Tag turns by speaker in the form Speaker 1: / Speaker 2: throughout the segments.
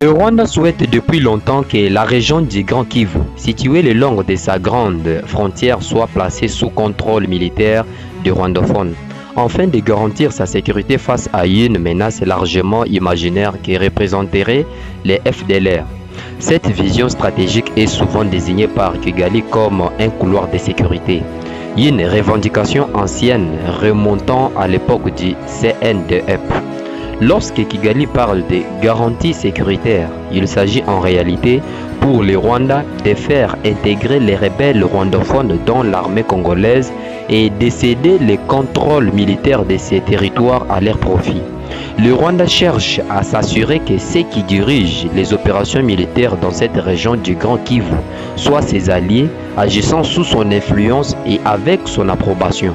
Speaker 1: Le Rwanda souhaite depuis longtemps que la région du Grand Kivu, située le long de sa grande frontière, soit placée sous contrôle militaire des rwandophones, afin de garantir sa sécurité face à une menace largement imaginaire qui représenterait les FDLR. Cette vision stratégique est souvent désignée par Kigali comme un couloir de sécurité, une revendication ancienne remontant à l'époque du CNDF. Lorsque Kigali parle de garanties sécuritaires, il s'agit en réalité pour le Rwanda de faire intégrer les rebelles rwandophones dans l'armée congolaise et de céder le contrôle militaire de ces territoires à leur profit. Le Rwanda cherche à s'assurer que ceux qui dirigent les opérations militaires dans cette région du Grand Kivu soient ses alliés, agissant sous son influence et avec son approbation.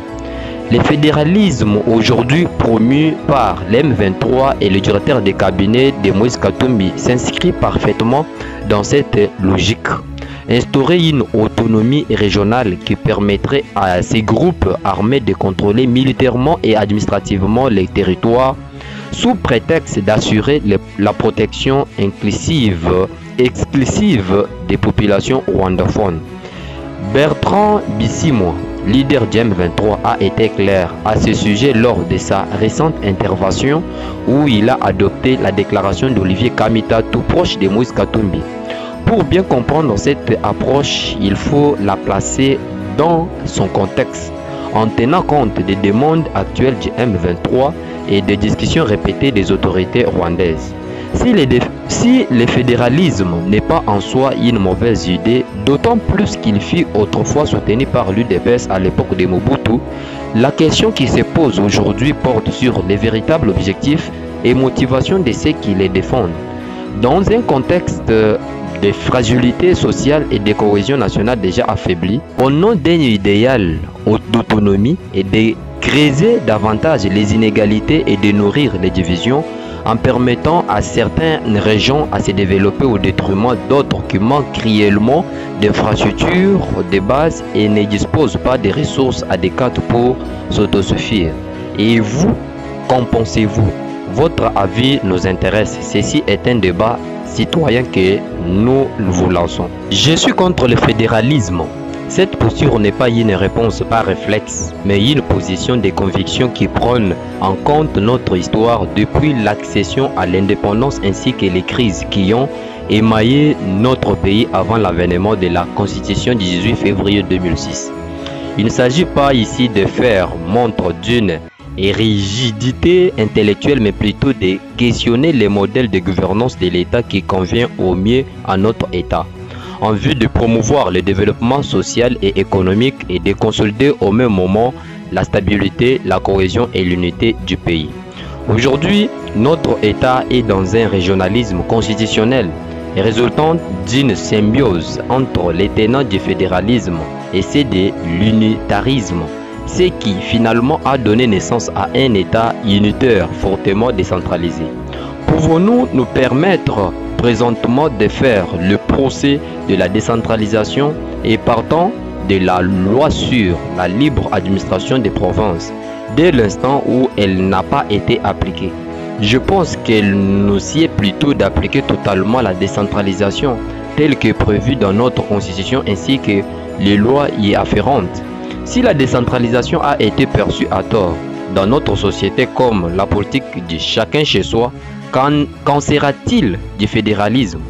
Speaker 1: Le fédéralisme aujourd'hui promu par l'M23 et le directeur de cabinet de Moïse Katumbi s'inscrit parfaitement dans cette logique. Instaurer une autonomie régionale qui permettrait à ces groupes armés de contrôler militairement et administrativement les territoires sous prétexte d'assurer la protection exclusive des populations rwandophones. Bertrand Bisimwa, leader du M23, a été clair à ce sujet lors de sa récente intervention où il a adopté la déclaration d'Olivier Kamita, tout proche de Moïse Katumbi. Pour bien comprendre cette approche, il faut la placer dans son contexte, en tenant compte des demandes actuelles du M23 et des discussions répétées des autorités rwandaises. Si le fédéralisme n'est pas en soi une mauvaise idée, d'autant plus qu'il fut autrefois soutenu par l'UDPS à l'époque de Mobutu, la question qui se pose aujourd'hui porte sur les véritables objectifs et motivations de ceux qui les défendent. Dans un contexte de fragilité sociale et de cohésion nationale déjà affaiblie, au nom d'un idéal d'autonomie et de creuser davantage les inégalités et de nourrir les divisions, en permettant à certaines régions à se développer au détriment d'autres qui manquent cruellement d'infrastructures de base et ne disposent pas des ressources adéquates pour s'autosuffire. Et vous, qu'en pensez-vous? Votre avis nous intéresse. Ceci est un débat citoyen que nous vous lançons. Je suis contre le fédéralisme. Cette posture n'est pas une réponse par réflexe, mais une position de conviction qui prône en compte notre histoire depuis l'accession à l'indépendance ainsi que les crises qui ont émaillé notre pays avant l'avènement de la Constitution du 18 février 2006. Il ne s'agit pas ici de faire montre d'une rigidité intellectuelle, mais plutôt de questionner les modèles de gouvernance de l'État qui convient au mieux à notre État, en vue de promouvoir le développement social et économique et de consolider au même moment la stabilité, la cohésion et l'unité du pays. Aujourd'hui, notre État est dans un régionalisme constitutionnel résultant d'une symbiose entre les tenants du fédéralisme et ceux de l'unitarisme, ce qui finalement a donné naissance à un État unitaire fortement décentralisé. Pouvons-nous nous permettre présentement de faire le procès de la décentralisation et partant de la loi sur la libre administration des provinces dès l'instant où elle n'a pas été appliquée? Je pense qu'il nous sied plutôt d'appliquer totalement la décentralisation telle que prévue dans notre constitution ainsi que les lois y afférentes. Si la décentralisation a été perçue à tort dans notre société comme la politique de chacun chez soi, qu'en sera-t-il du fédéralisme?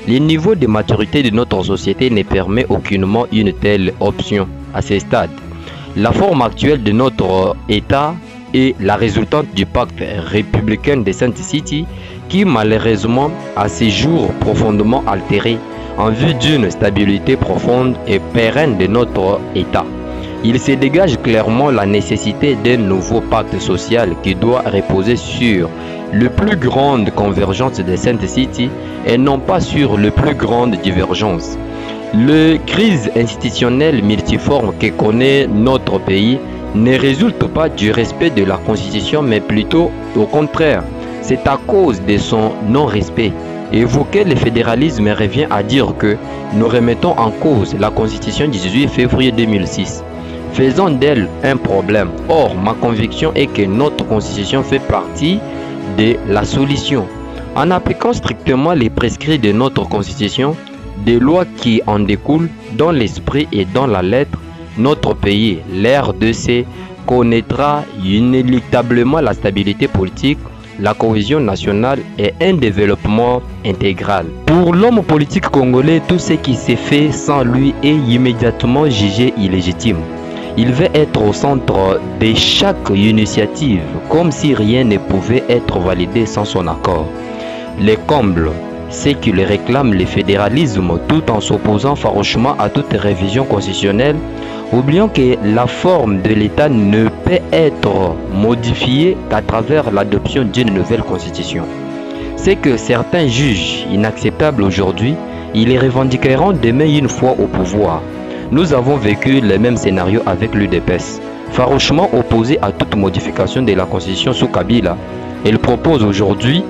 Speaker 1: Le niveau de maturité de notre société ne permet aucunement une telle option à ce stade. La forme actuelle de notre État est la résultante du pacte républicain de Sainte-City qui malheureusement a ses jours profondément altéré en vue d'une stabilité profonde et pérenne de notre État. Il se dégage clairement la nécessité d'un nouveau pacte social qui doit reposer sur la plus grande convergence de Sainte-City et non pas sur la plus grande divergence. Les crises institutionnelles multiformes que connaît notre pays ne résultent pas du respect de la Constitution, mais plutôt au contraire. C'est à cause de son non-respect. Évoquer le fédéralisme revient à dire que nous remettons en cause la Constitution du 18 février 2006. Faisons d'elle un problème. Or, ma conviction est que notre Constitution fait partie de la solution. En appliquant strictement les prescrits de notre Constitution, des lois qui en découlent dans l'esprit et dans la lettre, notre pays, l'RDC, connaîtra inéluctablement la stabilité politique, la cohésion nationale et un développement intégral. Pour l'homme politique congolais, tout ce qui s'est fait sans lui est immédiatement jugé illégitime. Il veut être au centre de chaque initiative, comme si rien ne pouvait être validé sans son accord. Les combles, c'est qu'il réclame le fédéralisme tout en s'opposant farouchement à toute révision constitutionnelle, oubliant que la forme de l'État ne peut être modifiée qu'à travers l'adoption d'une nouvelle constitution. C'est que certains jugent inacceptable aujourd'hui, ils les revendiqueront demain une fois au pouvoir. Nous avons vécu le même scénario avec l'UDPS. Farouchement opposé à toute modification de la constitution sous Kabila, elle propose aujourd'hui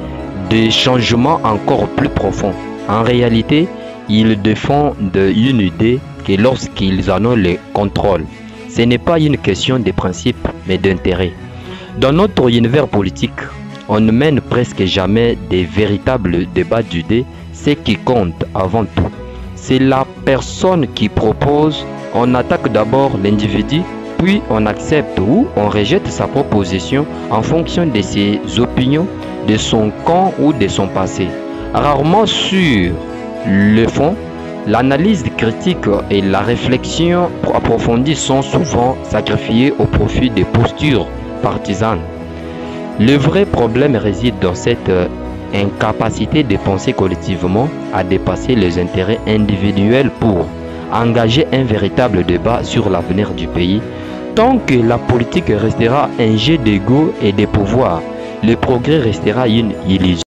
Speaker 1: des changements encore plus profonds. En réalité, ils défendent une idée que lorsqu'ils en ont le contrôle, ce n'est pas une question de principe, mais d'intérêt. Dans notre univers politique, on ne mène presque jamais des véritables débats d'idées. Ce qui compte avant tout, c'est la personne qui propose. On attaque d'abord l'individu, puis on accepte ou on rejette sa proposition en fonction de ses opinions, de son camp ou de son passé. Rarement sur le fond, l'analyse critique et la réflexion approfondie sont souvent sacrifiées au profit des postures partisanes. Le vrai problème réside dans cette incapacité de penser collectivement, à dépasser les intérêts individuels pour engager un véritable débat sur l'avenir du pays. Tant que la politique restera un jeu d'ego et de pouvoir, le progrès restera une illusion.